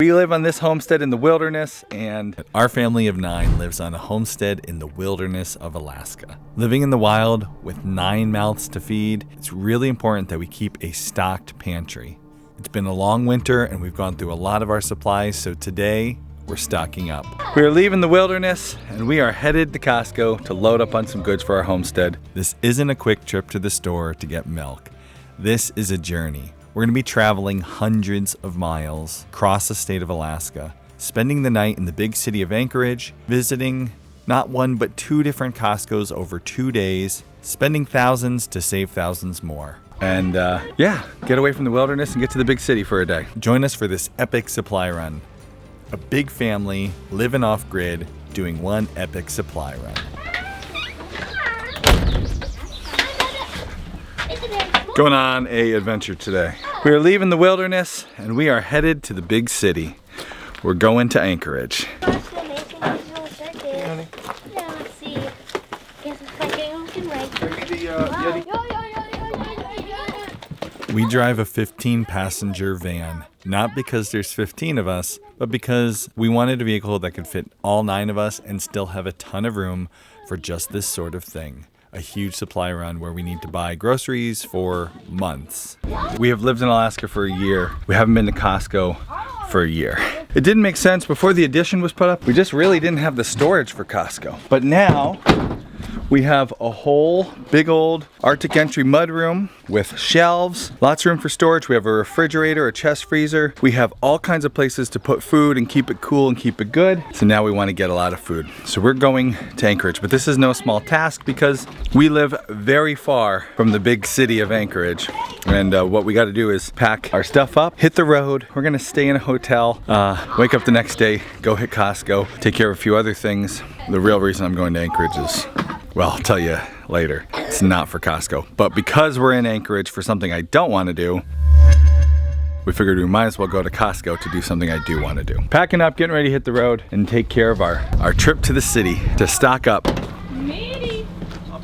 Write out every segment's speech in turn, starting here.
We live on this homestead in the wilderness, and our family of 9 lives on a homestead in the wilderness of Alaska. Living in the wild with 9 mouths to feed, it's really important that we keep a stocked pantry. It's been a long winter and we've gone through a lot of our supplies, so today we're stocking up. We're leaving the wilderness and we are headed to Costco to load up on some goods for our homestead. This isn't a quick trip to the store to get milk. This is a journey. We're going to be traveling hundreds of miles across the state of Alaska, spending the night in the big city of Anchorage, visiting not 1 but 2 different Costco's over 2 days, spending thousands to save thousands more. And get away from the wilderness and get to the big city for a day. Join us for this epic supply run. A big family living off grid, doing one epic supply run. Going on a adventure today. We are leaving the wilderness and we are headed to the big city. We're going to Anchorage. We drive a 15-passenger van, not because there's 15 of us, but because we wanted a vehicle that could fit all 9 of us and still have a ton of room for just this sort of thing. A huge supply run where we need to buy groceries for months. We have lived in Alaska for a year. We haven't been to Costco for a year. It didn't make sense before the addition was put up. We just really didn't have the storage for Costco. But now we have a whole big old Artic entry mudroom with shelves, lots of room for storage. We have a refrigerator, a chest freezer. We have all kinds of places to put food and keep it cool and keep it good. So now we want to get a lot of food. So we're going to Anchorage, but this is no small task because we live very far from the big city of Anchorage. And what we got to do is pack our stuff up, hit the road. We're gonna stay in a hotel, wake up the next day, go hit Costco, take care of a few other things. The real reason I'm going to Anchorage is, well, I'll tell you later. It's not for Costco. But because we're in Anchorage for something I don't want to do, we figured we might as well go to Costco to do something I do want to do. Packing up, getting ready to hit the road and take care of our trip to the city to stock up.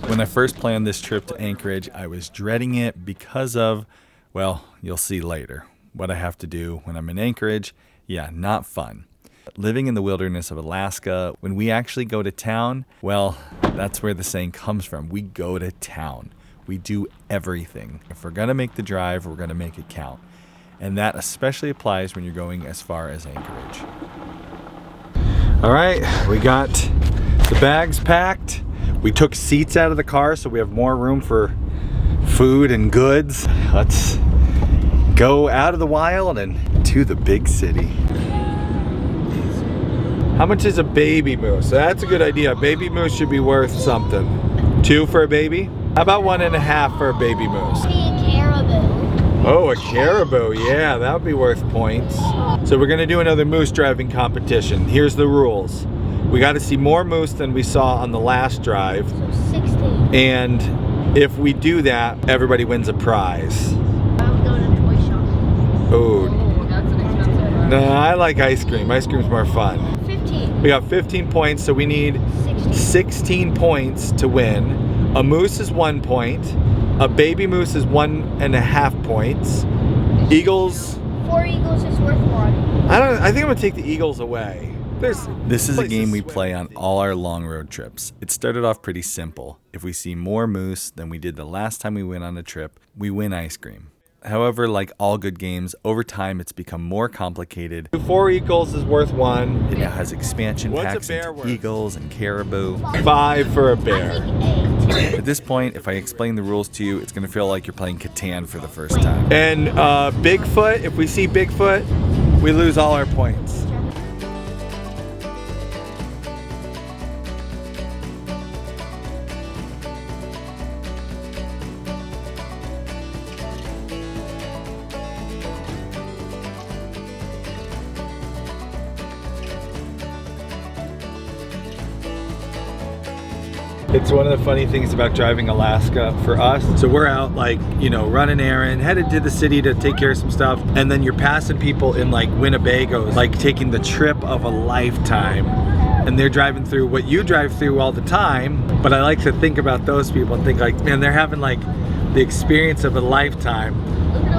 When I first planned this trip to Anchorage, I was dreading it because of, well, you'll see later, what I have to do when I'm in Anchorage. Yeah, not fun. Living in the wilderness of Alaska, when we actually go to town, well, that's where the saying comes from. We go to town. We do everything. If we're gonna make the drive, we're gonna make it count. And that especially applies when you're going as far as Anchorage. All right, we got the bags packed. We took seats out of the car so we have more room for food and goods. Let's go out of the wild and to the big city. How much is a baby moose? That's a good idea. A baby moose should be worth something. 2 for a baby? How about 1.5 for a baby moose? Maybe a caribou. Oh, a caribou. Yeah, that would be worth points. So we're gonna do another moose driving competition. Here's the rules. We got to see more moose than we saw on the last drive. So 16. And if we do that, everybody wins a prize. I would go to the toy shop. Oh, That's an expensive prize. no, I like ice cream. Ice cream's more fun. 15. We got 15 points, so we need 16 points to win. A moose is 1 point. A baby moose is 1.5 points. Eagles. 4 eagles is worth 1. I think I'm gonna take the eagles away. This is a game we swim play on all our long road trips. It started off pretty simple. If we see more moose than we did the last time we went on a trip, we win ice cream. However, like all good games, over time it's become more complicated. 4 eagles is worth 1. It now has expansion packs into eagles and caribou. 5 for a bear. At this point, if I explain the rules to you, it's gonna feel like you're playing Catan for the first time. And Bigfoot, if we see Bigfoot, we lose all our points. It's one of the funny things about driving Alaska for us. So we're out like, you know, running errand, headed to the city to take care of some stuff. And then you're passing people in like Winnebago, like taking the trip of a lifetime. And they're driving through what you drive through all the time. But I like to think about those people and think like, man, they're having like the experience of a lifetime.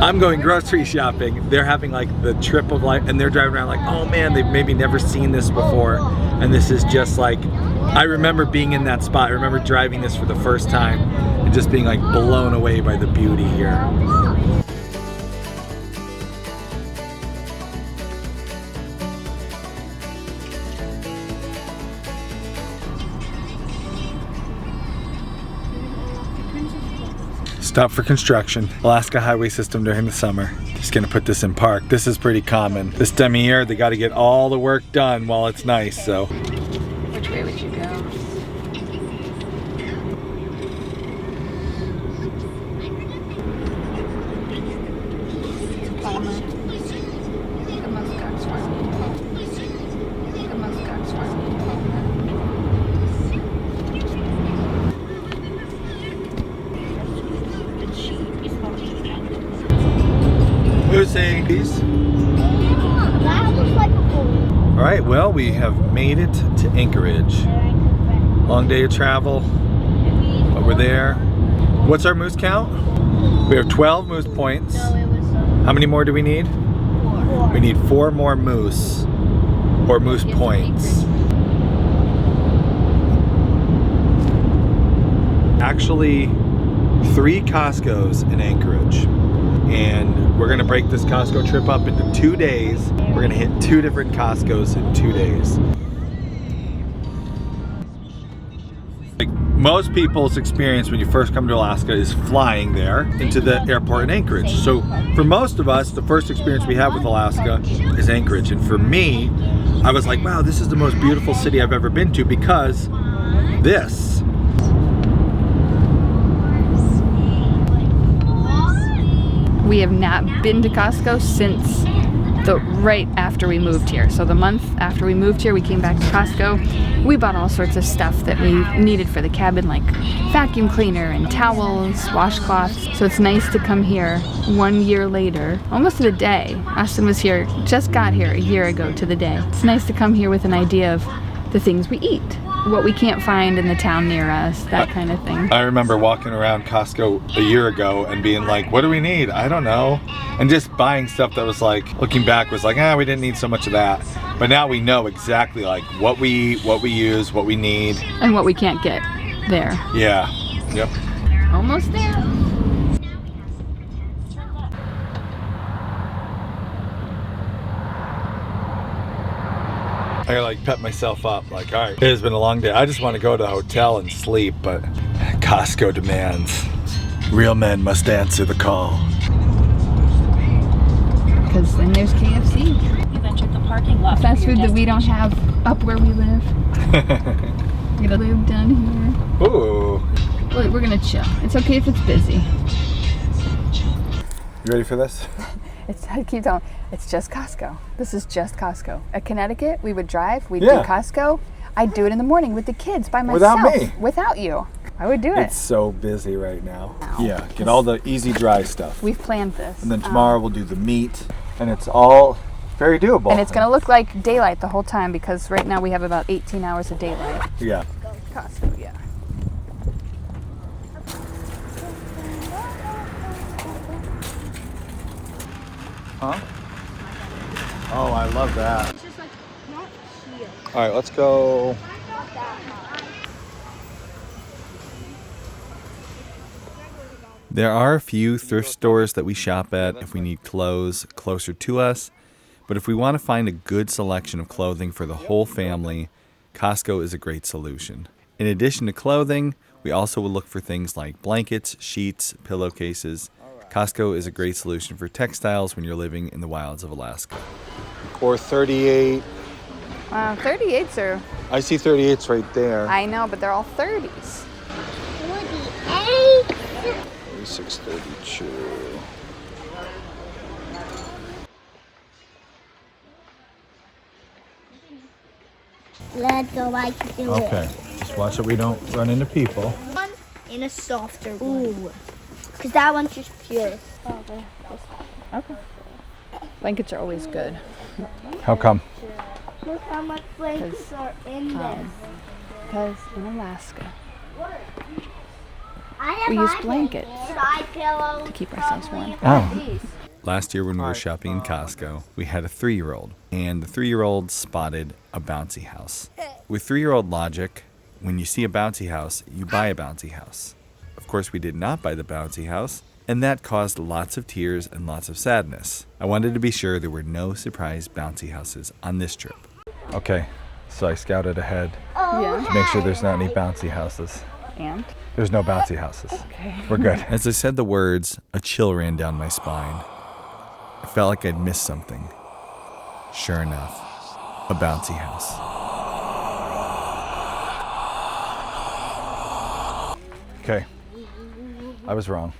I'm going grocery shopping. They're having like the trip of life, and they're driving around like, oh man, they've maybe never seen this before. And this is just like, I remember being in that spot. I remember driving this for the first time and just being like blown away by the beauty here. Stop for construction. Alaska highway system during the summer. Just gonna put this in park. This is pretty common. This time of year, they gotta get all the work done while it's nice, so. Which way would you go? Lucy's. That looks like a hole. All right, well, we have made it to Anchorage. Long day of travel, but we're there. What's our moose count? We have 12 moose points. No, it was How many more do we need? 4. We need 4 more moose, or moose points. Actually, 3 Costco's in Anchorage. And we're gonna break this Costco trip up into 2 days. We're gonna hit 2 different Costco's in 2 days. Like most people's experience when you first come to Alaska is flying there into the airport in Anchorage. So for most of us, the first experience we have with Alaska is Anchorage. And for me, I was like, wow, this is the most beautiful city I've ever been to because this. We have not been to Costco since right after we moved here. So the month after we moved here, we came back to Costco. We bought all sorts of stuff that we needed for the cabin, like vacuum cleaner and towels, washcloths. So it's nice to come here 1 year later, almost to the day. Austin was here, just got here a year ago to the day. It's nice to come here with an idea of the things we eat, what we can't find in the town near us, that kind of thing. I remember walking around Costco a year ago and being like, what do we need? I don't know. And just buying stuff that was like, looking back was like, we didn't need so much of that. But now we know exactly like what we eat, what we use, what we need. And what we can't get there. Yeah, yep. Almost there. I like pep myself up, like, all right, it has been a long day. I just want to go to the hotel and sleep, but Costco demands. Real men must answer the call. Because then there's KFC. You've entered the parking lot. Fast food that we don't have up where we live. We're gonna live down here. Ooh. Wait, we're gonna chill. It's okay if it's busy. You ready for this? I keep telling, it's just Costco. This is just Costco. At Connecticut, we would drive, we'd Yeah. do Costco. I'd do it in the morning with the kids by myself. Without me. Without you. I would do it. It's so busy right now. Ow. Yeah, get all the easy dry stuff. We've planned this. And then tomorrow we'll do the meat, and it's all very doable. And it's gonna look like daylight the whole time because right now we have about 18 hours of daylight. Yeah. Costco, yeah. Huh? Oh, I love that. It's just like, not here. All right, let's go. Not that high. There are a few thrift stores that we shop at if we need clothes closer to us, but if we want to find a good selection of clothing for the whole family, Costco is a great solution. In addition to clothing, we also will look for things like blankets, sheets, pillowcases. Costco is a great solution for textiles when you're living in the wilds of Alaska. Or 38. Wow, 38s are, I see 38s right there. I know, but they're all 30s. 28. 36, 32. Let's go, I can do it. Okay, just watch that we don't run into people. One in a softer one. Ooh. Because that one's just pure. Okay. Blankets are always good. How come? Look how much blankets are in this. Because in Alaska, we use blankets to keep ourselves warm. Oh. Last year when we were shopping in Costco, we had a 3-year-old, and the 3-year-old spotted a bouncy house. With 3-year-old logic, when you see a bouncy house, you buy a bouncy house. Of course, we did not buy the bouncy house, and that caused lots of tears and lots of sadness. I wanted to be sure there were no surprise bouncy houses on this trip. Okay, so I scouted ahead Yeah. to make sure there's not any bouncy houses. And? There's no bouncy houses. Okay. We're good. As I said the words, a chill ran down my spine. I felt like I'd missed something. Sure enough, a bouncy house. Okay, I was wrong.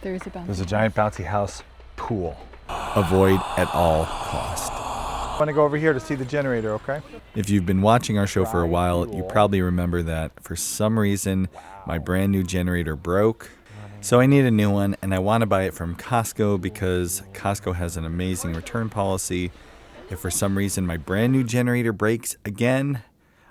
There is a bouncy. There's a giant bouncy house pool. Avoid at all cost. I'm gonna go over here to see the generator, okay? If you've been watching our show for a while, you probably remember that for some reason, my brand new generator broke. So I need a new one, and I want to buy it from Costco because Costco has an amazing return policy. If for some reason my brand new generator breaks again,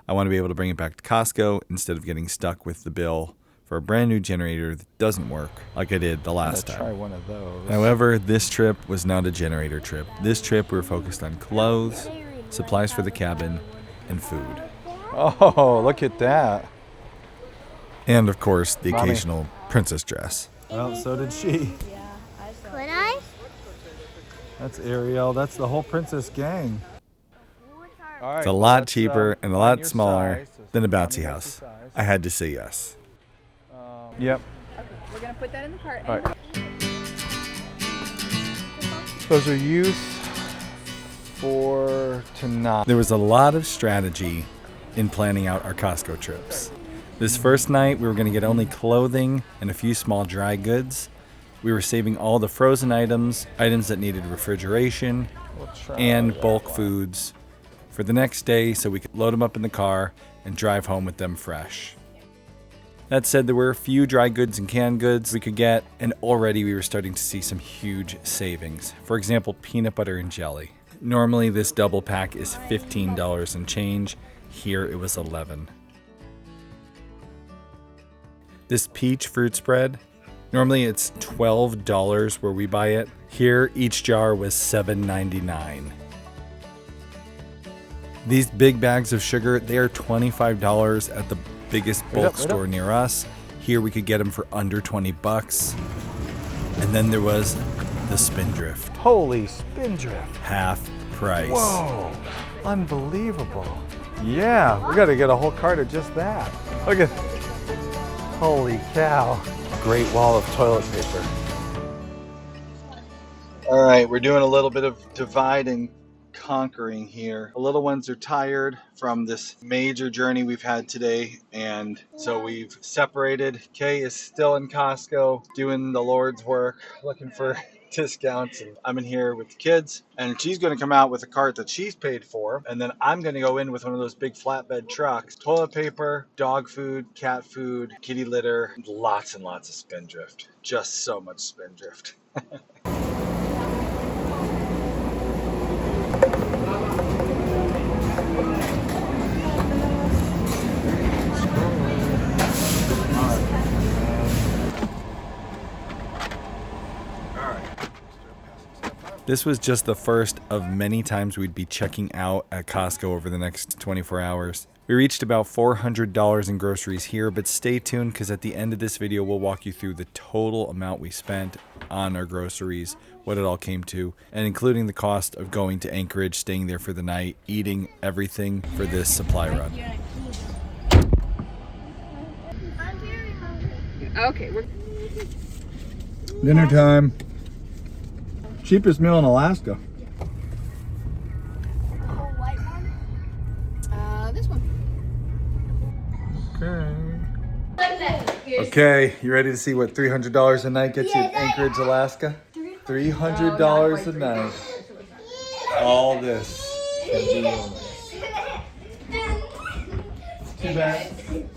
I want to be able to bring it back to Costco instead of getting stuck with the bill for a brand new generator that doesn't work like I did the last time. Try one of those. However, this trip was not a generator trip. This trip we were focused on clothes, supplies for the cabin, and food. Oh, look at that. And of course, the Mommy. occasional princess dress. Well, so did she. Could I? That's Ariel. That's the whole princess gang. All right, It's a well, lot let's, cheaper and a find lot your smaller size. than a Mommy bouncy got house. your size. I had to say yes. Yep. We're gonna put that in the cart. All right. Those are youth 4 to 9. There was a lot of strategy in planning out our Costco trips. This first night, we were going to get only clothing and a few small dry goods. We were saving all the frozen items that needed refrigeration, We'll try and that bulk one. foods for the next day so we could load them up in the car and drive home with them fresh. That said, there were a few dry goods and canned goods we could get, and already we were starting to see some huge savings. For example, peanut butter and jelly. Normally this double pack is $15 and change. Here it was $11. This peach fruit spread, normally it's $12 where we buy it. Here each jar was $7.99. These big bags of sugar, they are $25 at the biggest bulk wait up. store near us. Here we could get them for under 20 bucks. And then there was the Spindrift, Holy spindrift. half price. Whoa. Unbelievable. Yeah, we got to get a whole cart of just that. Look at. Holy cow. Great wall of toilet paper. All right, we're doing a little bit of divide and conquering here. The little ones are tired from this major journey we've had today, and so we've separated. Kay is still in Costco doing the Lord's work, looking for discounts, and I'm in here with the kids, and she's going to come out with a cart that she's paid for, and then I'm going to go in with one of those big flatbed trucks. Toilet paper, dog food, cat food, kitty litter, lots and lots of Spindrift. Just so much Spindrift. This was just the first of many times we'd be checking out at Costco over the next 24 hours. We reached about $400 in groceries here, but stay tuned because at the end of this video, we'll walk you through the total amount we spent on our groceries, what it all came to, and including the cost of going to Anchorage, staying there for the night, eating everything for this supply run. I'm very hungry. Okay, we're Dinner time. Cheapest meal in Alaska. The whole white one? this one. Okay. Okay, you ready to see what $300 a night gets you in Anchorage, Alaska? $300 a night. All this. Too bad.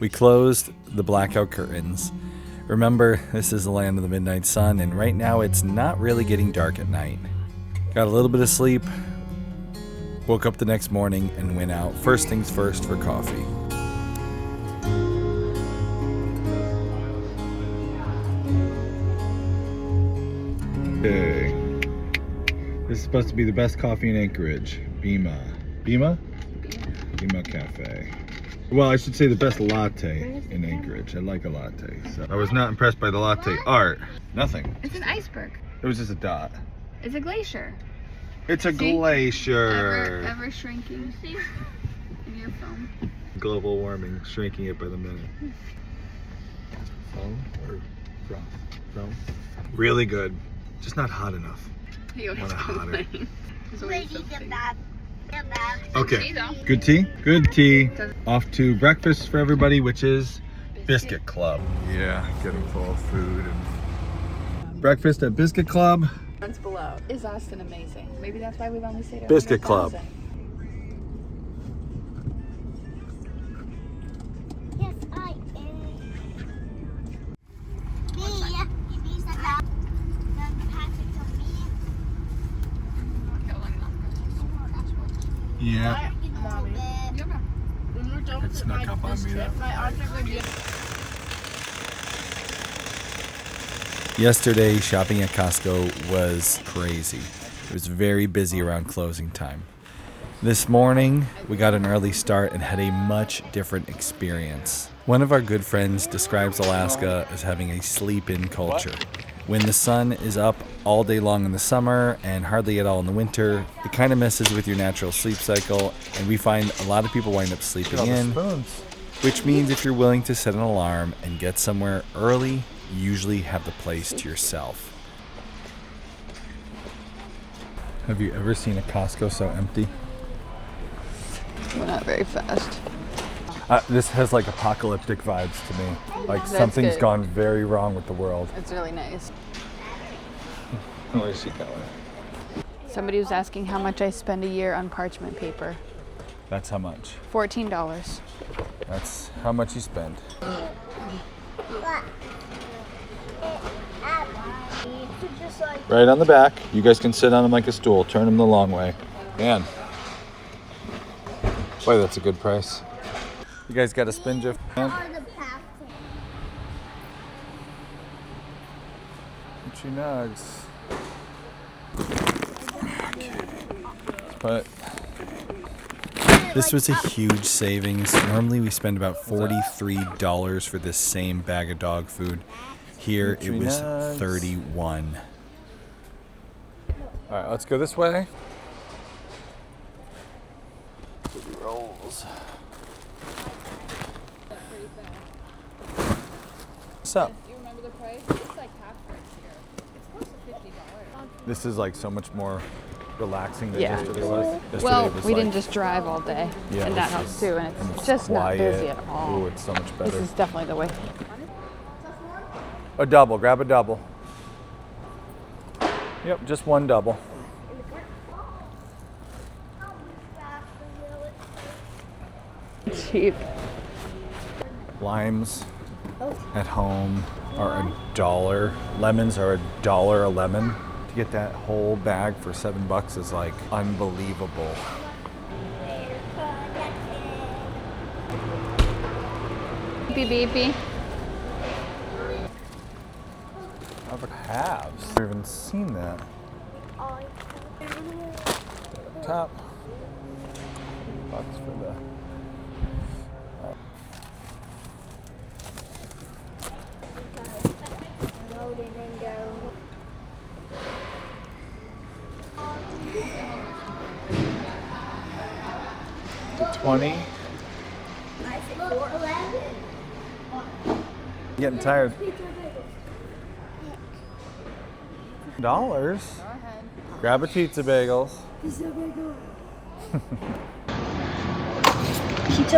We closed the blackout curtains. Remember, this is the land of the midnight sun, and right now it's not really getting dark at night. Got a little bit of sleep, woke up the next morning, and went out first things first for coffee. supposed to be the best coffee in Anchorage. Bima. Bima? Bima Cafe. Well, I should say the best latte in Anchorage. I like a latte. So I was not impressed by the latte art. Nothing. It's an iceberg. It was just a dot. It's a glacier. It's a glacier. Ever shrinking in your phone. Global warming, shrinking it by the minute. Foam or froth? Foam? Really good. Just not hot enough. You Want it hotter. Okay. Okay. Good tea? Good tea. Off to breakfast for everybody, which is Biscuit Club. Yeah, getting full of food. And breakfast at Biscuit Club. Runs below. Is Austin amazing? Maybe that's why we've only stayed at Biscuit Club. 100,000. Yes, I Yeah. It snuck up on me though. Yesterday, shopping at Costco was crazy. It was very busy around closing time. This morning, we got an early start and had a much different experience. One of our good friends describes Alaska as having a sleep-in culture. When the sun is up all day long in the summer and hardly at all in the winter, it kind of messes with your natural sleep cycle, and we find a lot of people wind up sleeping in, which means if you're willing to set an alarm and get somewhere early, you usually have the place to yourself. Have you ever seen a Costco so empty? We're not very fast. This has like apocalyptic vibes to me. Like That's something's good. gone very wrong with the world. It's really nice. Where's she going? Somebody was asking how much I spend a year on parchment paper. That's how much. $14. That's how much you spend. Right on the back. You guys can sit on them like a stool. Turn them the long way. Man. Boy, that's a good price. You guys got a spin, Jeff? Itchy nugs. But this was a huge savings. Normally we spend about $43 for this same bag of dog food. Here it was $31. All right, let's go this way. Rolls. What's up? Do you remember the price? It's like half price here. It's close to $50. This is like so much more relaxing than Yeah. yesterday was. Yesterday Well, was we like, didn't just drive all day, yeah, and that this helps is- too, and and it's just not busy quiet. at all. Ooh, it's so much better. This is definitely the way. A double, grab a double. Yep, just one double. Cheap. Limes at home are $1. Lemons are $1 a lemon. To get that whole bag for $7 is like unbelievable. Beepy beepy. Harvard halves. I've never even seen that. Top. $20 for the. $20. Getting tired. $. Grab a pizza bagels. Pizza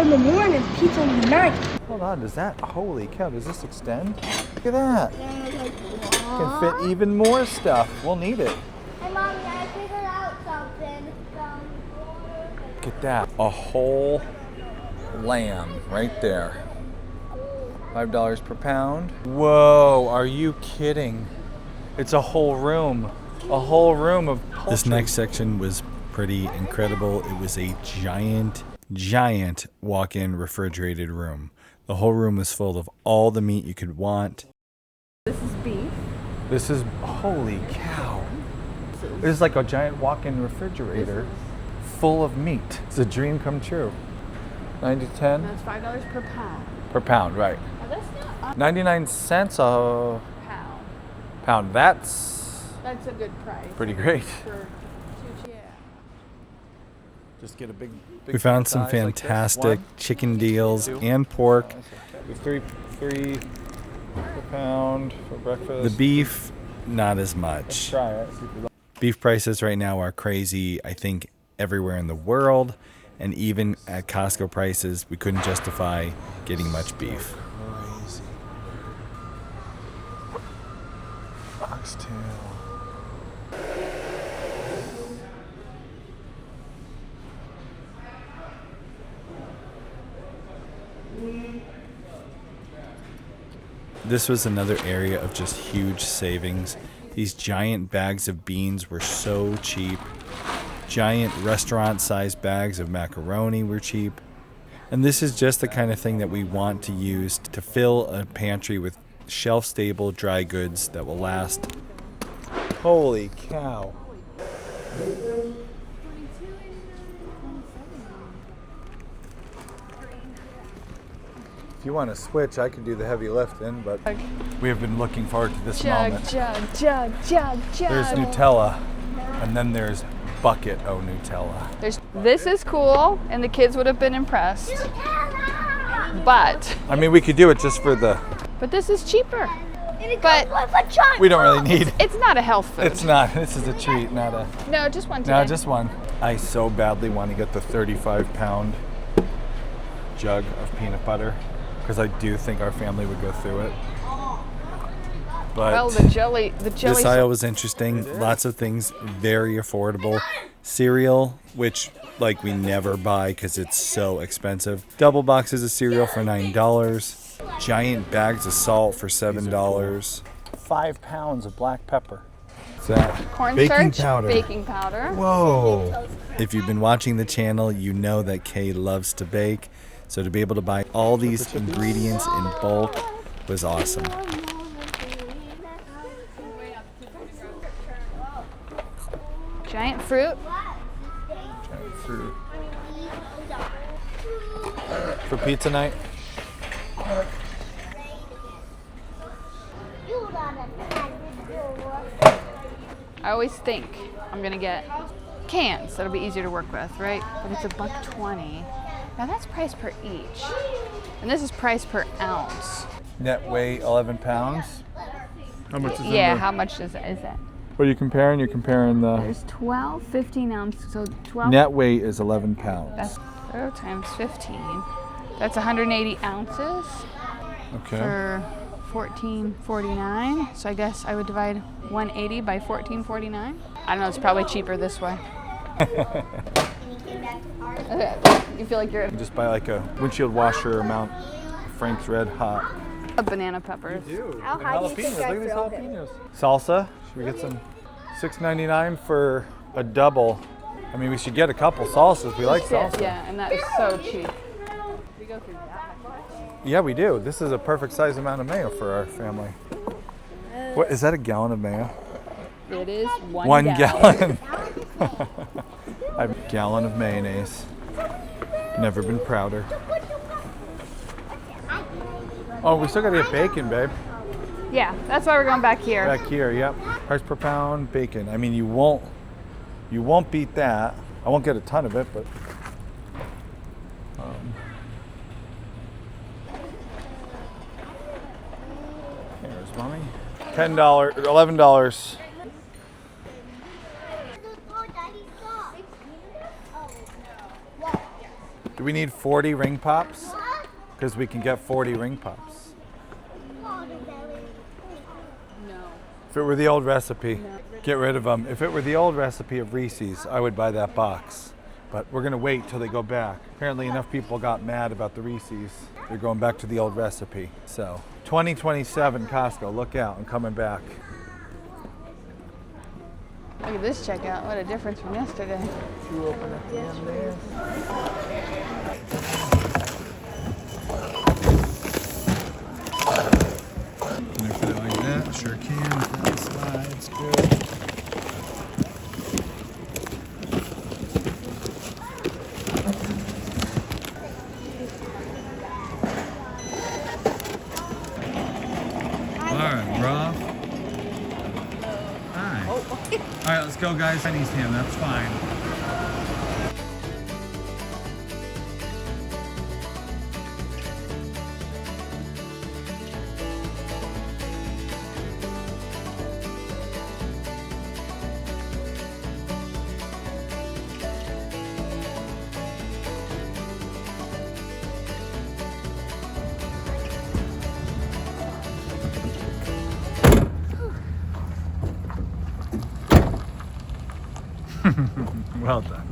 in the morning, pizza in the night. Hold on, does that? Holy cow, does this extend? Look at that. Can fit even more stuff. We'll need it. Hey, Mommy, I figured out something. Look at that. A whole lamb right there. $5 per pound. Whoa, are you kidding? It's a whole room. A whole room of poultry. This next section was pretty incredible. It was a giant walk-in refrigerated room. The whole room was full of all the meat you could want. This is beef. This is, holy cow. It's like a giant walk-in refrigerator full of meat. It's a dream come true. 9 to 10 That's $5 per pound. per pound, right? Oh, that's not 99 cents a pound. pound. That's That's a good price. pretty great. For yeah. Just get a big we found some fantastic chicken deals and pork. Three per pound for breakfast. The beef, not as much. Let's try it. Beef prices right now are crazy, I think, everywhere in the world. And even at Costco prices, we couldn't justify getting much beef. Crazy. Oxtail. This was another area of just huge savings. These giant bags of beans were so cheap. Giant restaurant-sized bags of macaroni were cheap. And this is just the kind of thing that we want to use to fill a pantry with shelf-stable dry goods that will last. Holy cow. If you want to switch, I can do the heavy lifting, but we have been looking forward to this moment. Jug. There's Nutella, and then there's bucket o' Nutella. This is cool, and the kids would have been impressed. But I mean, we could do it just for the... But this is cheaper. But we don't really need... It's not a health food. It's not. This is a treat, not a... No, just one today. No, just one. I so badly want to get the 35-pound jug of peanut butter because I do think our family would go through it. But well, the jelly. This aisle was interesting. Lots of things, very affordable. Cereal, which like we never buy because it's so expensive. Double boxes of cereal for $9. Giant bags of salt for $7. 5 pounds of black pepper. What's that? Cornstarch, baking powder. Whoa. If you've been watching the channel, you know that Kay loves to bake. So to be able to buy all these ingredients in bulk was awesome. Giant fruit. Giant fruit. For pizza night? I always think I'm gonna get cans. That'll be easier to work with, right? But it's $1.20. Now that's price per each, and this is price per ounce. Net weight 11 pounds. How much is in Yeah, there? how much is that? What are you comparing? You're comparing the... There's 12, 15 ounces, so 12. Net weight is 11 pounds. That's 0 times 15. That's 180 ounces Okay. for $14.49. So I guess I would divide 180 by $14.49. I don't know, it's probably cheaper this way. Okay, you feel like you're Just buy like a windshield washer amount of Frank's Red Hot. banana peppers. How high do you think I throw it? Salsa. Should we get some? $6.99 for a double. I mean, we should get a couple salsas. We like salsa. Yeah, and that is so cheap. We go through that much. Yeah, we do. This is a perfect size amount of mayo for our family. What is that? A gallon of mayo? It is 1 1 gallon. gallon. A gallon of mayonnaise. Never been prouder. Oh, we still gotta get bacon, babe. Yeah, that's why we're going back here. Back here, yep. Price per pound bacon. I mean, you won't beat that. I won't get a ton of it, but here's mommy. $10, $11. Do we need 40 ring pops? Because we can get 40 ring pops. If it were the old recipe, get rid of them. If it were the old recipe of Reese's, I would buy that box. But we're gonna wait till they go back. Apparently enough people got mad about the Reese's. They're going back to the old recipe. So 2027 Costco, look out, I'm coming back. Look at this checkout. What a difference from yesterday. You open at the end there. Can I fit it like that? Sure can. That slides good. Costco, guys. Penny's ham, that's fine. Well done.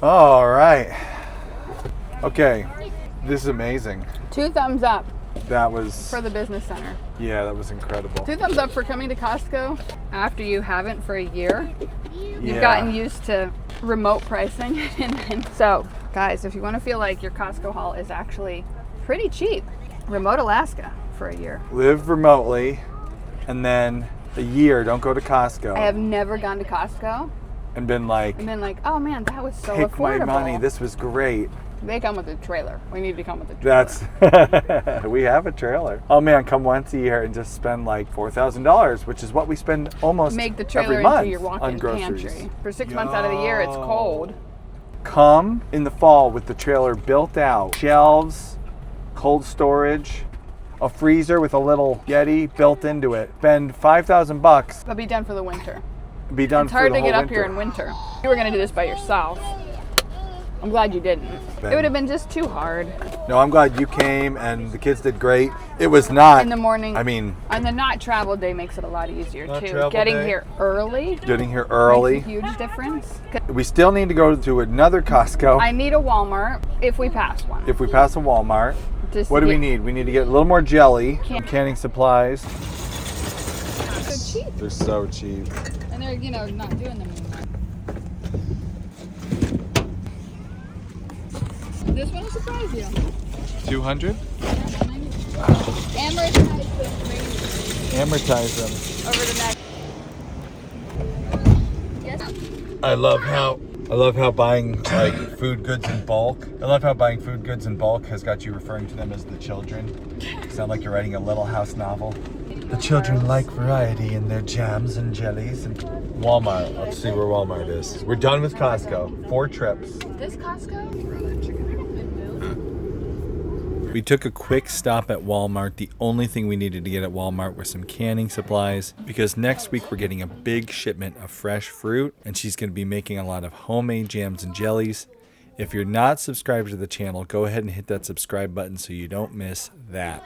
All right. Okay. This is amazing. 2 thumbs up That was, for the business center. yeah, that was incredible. 2 thumbs up for coming to Costco after you haven't for a year. You've Yeah. gotten used to remote pricing. So, guys, if you want to feel like your Costco haul is actually pretty cheap, remote Alaska for a year. Live remotely, and then a year, don't go to Costco. I have never gone to Costco and been like, and been like, oh man, that was so take affordable. my money, this was great. They come with a trailer. We need to come with a trailer. That's, we have a trailer. Oh man, come once a year and just spend like $4,000, which is what we spend almost Make the trailer every month into your on walk-in groceries. pantry. For 6 months out of the year, it's cold. Come in the fall with the trailer built out, shelves, cold storage, a freezer with a little Yeti built into it. Spend $5,000, But be done for the winter. be done It's for hard the to whole get up winter. here in winter. You were going to do this by yourself. I'm glad you didn't. It would have been just too hard. No, I'm glad you came and the kids did great. It was not In the morning. I mean, And the not travel day makes it a lot easier Not too. travel Getting day. here early getting here early. makes a huge difference. 'Cause We still need to go to another Costco I need a Walmart if we pass one. if we pass a Walmart. Just What do we get- need? We need to get a little more jelly, canning supplies. So cheap, They're so cheap. and they're not doing them anymore. This one will surprise you. 200? Amortize this Amortize them. over the next. Yes. I love how buying like food goods in bulk. I love how buying food goods in bulk has got you referring to them as the children. Sound like you're writing a Little House novel. The children like variety in their jams and jellies and Walmart. Let's see where Walmart is. We're done with Costco. 4 trips. This Costco? We took a quick stop at Walmart. The only thing we needed to get at Walmart were some canning supplies because next week we're getting a big shipment of fresh fruit and she's going to be making a lot of homemade jams and jellies. If you're not subscribed to the channel, go ahead and hit that subscribe button so you don't miss that.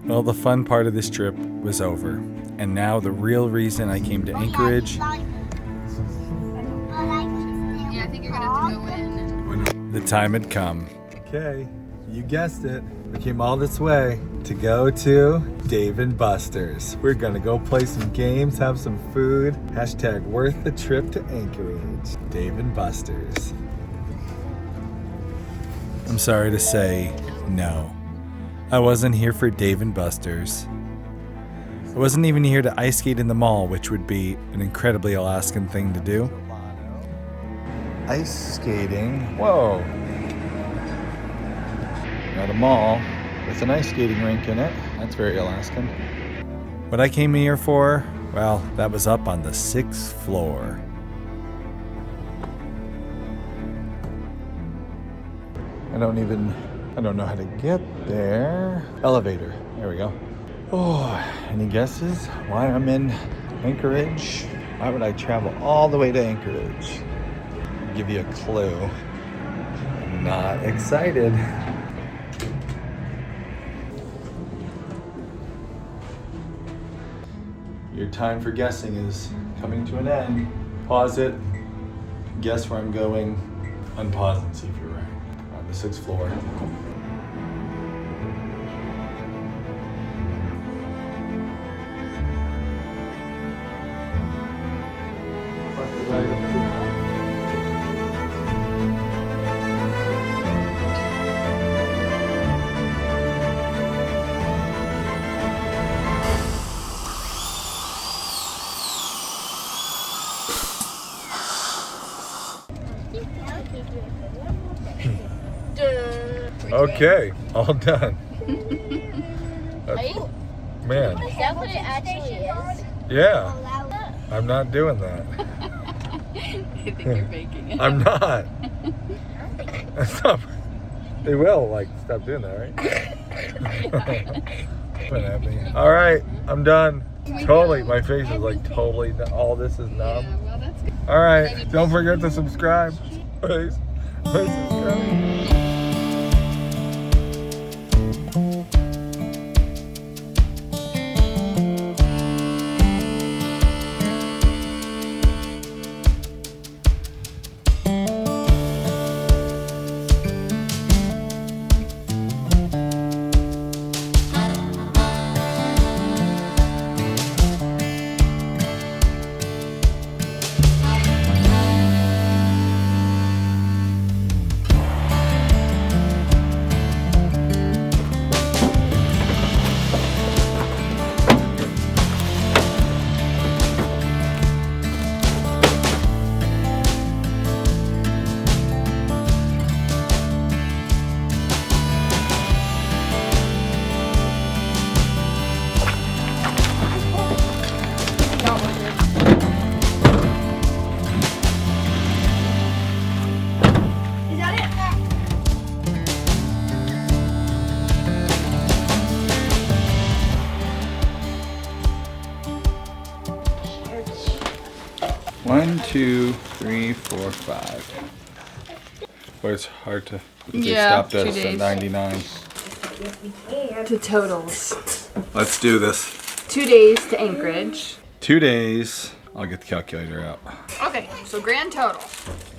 Well, the fun part of this trip was over. And now the real reason I came to Anchorage, Yeah, I think you're gonna have to go in. the time had come. Okay, you guessed it. We came all this way to go to Dave & Buster's. We're gonna go play some games, have some food. Hashtag worth the trip to Anchorage. Dave & Buster's. I'm sorry to say, no. I wasn't here for Dave & Buster's. I wasn't even here to ice skate in the mall, which would be an incredibly Alaskan thing to do. Ice skating? Whoa. At a mall with an ice skating rink in it. That's very Alaskan. What I came here for, well, that was up on the 6th floor. I don't know how to get there. Elevator. There we go. Oh, any guesses why I'm in Anchorage? Why would I travel all the way to Anchorage? I'll give you a clue. I'm not excited. Your time for guessing is coming to an end. Pause it. Guess where I'm going. Unpause and see if you're right. On the 6th floor. Okay, all done. Man, Is that what it actually is? yeah, I'm not doing that. I think you're faking it. I'm not. Stop. They will, like, stop doing that, right? All right, I'm done. Totally, my face is like totally, all this is numb. Yeah, well, that's good. All right, don't forget to subscribe. Please, subscribe. One, two, three, four, five. But it's hard to. They Yeah, stopped 2 us days. at 99. To totals. Let's do this. 2 days to Anchorage. 2 days. I'll get the calculator out. Okay, so grand total.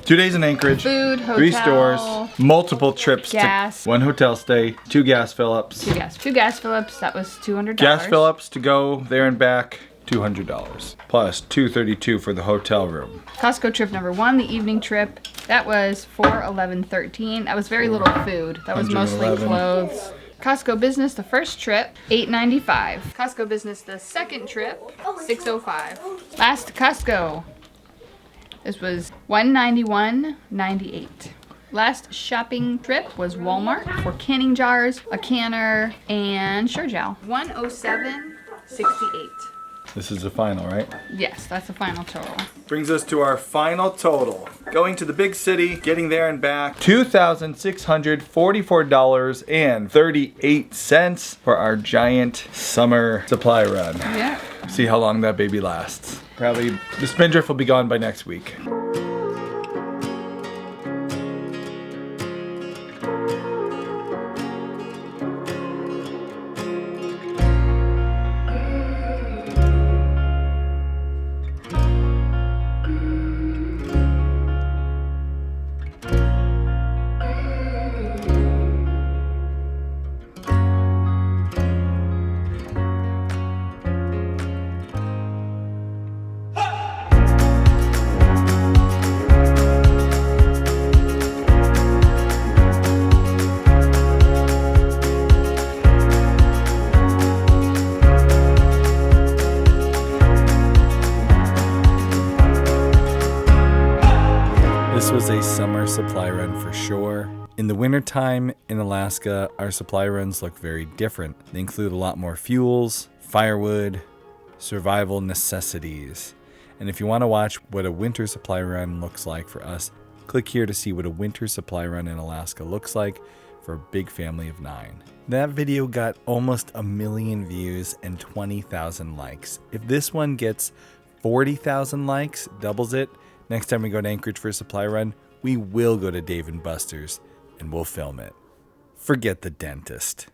2 days in Anchorage. Food, hotel. 3 stores. Multiple trips Gas. to 1 hotel stay. 2 gas fill-ups. Two gas fill-ups, that was $200. Gas fill-ups to go there and back. $200 plus $232 for the hotel room. Costco trip number 1, the evening trip, that was $411.13. That was very little food. That was mostly 111. clothes. Costco business, the first trip, $895. Costco business, the second trip, $605. Last Costco, this was $191.98. Last shopping trip was Walmart for canning jars, a canner, and Sure-Jowl. $107.68. This is the final, right? Yes, that's the final total. Brings us to our final total. Going to the big city, getting there and back, $2,644.38 for our giant summer supply run. Yeah. See how long that baby lasts. Probably the spindrift will be gone by next week. This was a summer supply run for sure. In the wintertime in Alaska, our supply runs look very different. They include a lot more fuels, firewood, survival necessities. And if you want to watch what a winter supply run looks like for us, click here to see what a winter supply run in Alaska looks like for a big family of 9. That video got almost 1 million views and 20,000 likes. If this one gets 40,000 likes, doubles it, next time we go to Anchorage for a supply run, we will go to Dave & Buster's and we'll film it. Forget the dentist.